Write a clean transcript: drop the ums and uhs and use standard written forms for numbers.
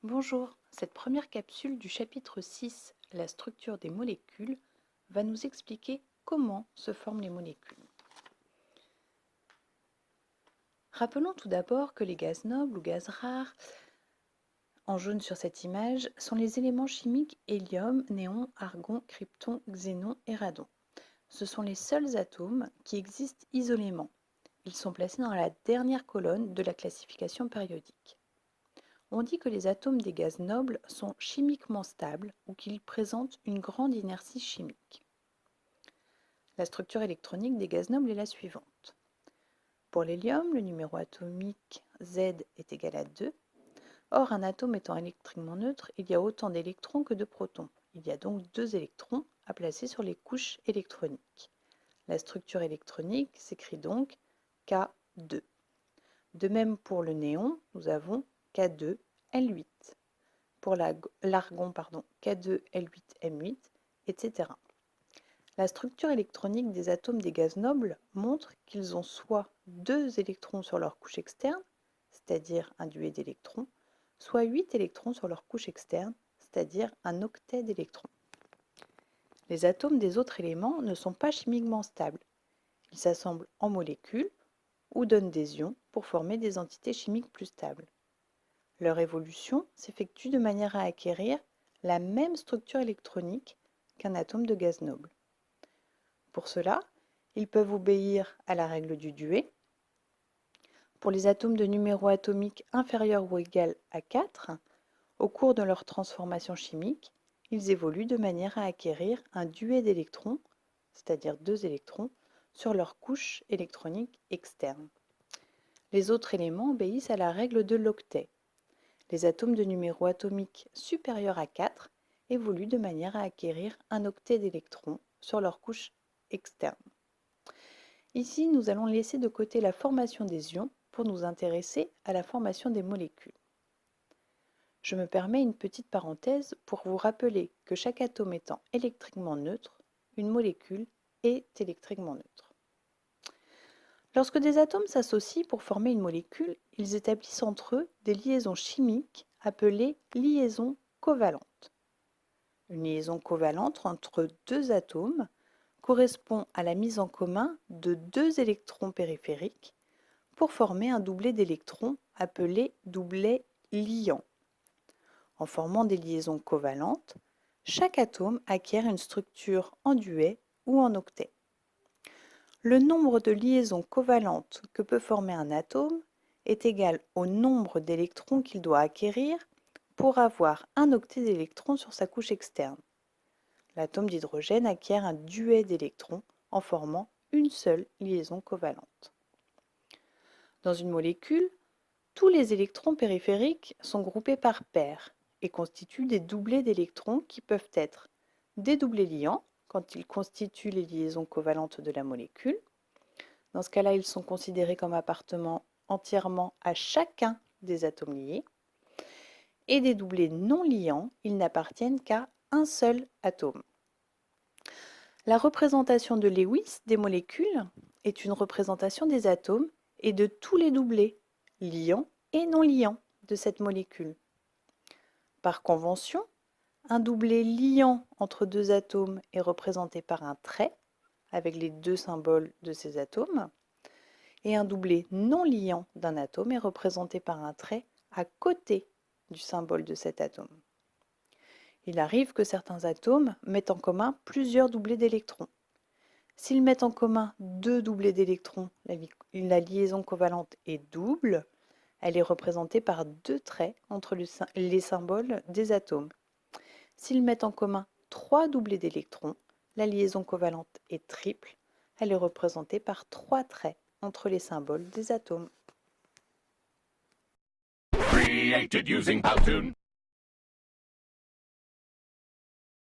Bonjour, cette première capsule du chapitre 6, la structure des molécules, va nous expliquer comment se forment les molécules. Rappelons tout d'abord que les gaz nobles ou gaz rares, en jaune sur cette image, sont les éléments chimiques hélium, néon, argon, krypton, xénon et radon. Ce sont les seuls atomes qui existent isolément. Ils sont placés dans la dernière colonne de la classification périodique. On dit que les atomes des gaz nobles sont chimiquement stables ou qu'ils présentent une grande inertie chimique. La structure électronique des gaz nobles est la suivante. Pour l'hélium, le numéro atomique Z est égal à 2. Or, un atome étant électriquement neutre, il y a autant d'électrons que de protons. Il y a donc 2 électrons à placer sur les couches électroniques. La structure électronique s'écrit donc K2. De même pour le néon, nous avons K2L8. Pour l'argon, K2L8M8, etc. La structure électronique des atomes des gaz nobles montre qu'ils ont soit 2 électrons sur leur couche externe, c'est-à-dire un duet d'électrons, soit 8 électrons sur leur couche externe, c'est-à-dire un octet d'électrons. Les atomes des autres éléments ne sont pas chimiquement stables. Ils s'assemblent en molécules ou donnent des ions pour former des entités chimiques plus stables. Leur évolution s'effectue de manière à acquérir la même structure électronique qu'un atome de gaz noble. Pour cela, ils peuvent obéir à la règle du duet. Pour les atomes de numéro atomique inférieur ou égal à 4, au cours de leur transformation chimique, ils évoluent de manière à acquérir un duet d'électrons, c'est-à-dire 2 électrons, sur leur couche électronique externe. Les autres éléments obéissent à la règle de l'octet. Les atomes de numéro atomique supérieur à 4 évoluent de manière à acquérir un octet d'électrons sur leur couche externe. Ici, nous allons laisser de côté la formation des ions pour nous intéresser à la formation des molécules. Je me permets une petite parenthèse pour vous rappeler que chaque atome étant électriquement neutre, une molécule est électriquement neutre. Lorsque des atomes s'associent pour former une molécule, ils établissent entre eux des liaisons chimiques appelées liaisons covalentes. Une liaison covalente entre 2 atomes correspond à la mise en commun de 2 électrons périphériques pour former un doublet d'électrons appelé doublet liant. En formant des liaisons covalentes, chaque atome acquiert une structure en duet ou en octet. Le nombre de liaisons covalentes que peut former un atome est égal au nombre d'électrons qu'il doit acquérir pour avoir un octet d'électrons sur sa couche externe. L'atome d'hydrogène acquiert un duet d'électrons en formant une seule liaison covalente. Dans une molécule, tous les électrons périphériques sont groupés par paires et constituent des doublets d'électrons qui peuvent être des doublets liants quand ils constituent les liaisons covalentes de la molécule. Dans ce cas-là, ils sont considérés comme appartenant entièrement à chacun des atomes liés. Et des doublets non liants, ils n'appartiennent qu'à un seul atome. La représentation de Lewis des molécules est une représentation des atomes et de tous les doublets, liants et non liants, de cette molécule. Par convention, un doublet liant entre 2 atomes est représenté par un trait, avec les 2 symboles de ces atomes, et un doublet non liant d'un atome est représenté par un trait à côté du symbole de cet atome. Il arrive que certains atomes mettent en commun plusieurs doublets d'électrons. S'ils mettent en commun 2 doublets d'électrons, la liaison covalente est double. Elle est représentée par 2 traits entre les symboles des atomes. S'ils mettent en commun 3 doublets d'électrons, la liaison covalente est triple. Elle est représentée par 3 traits entre les symboles des atomes. Created using Powtoon.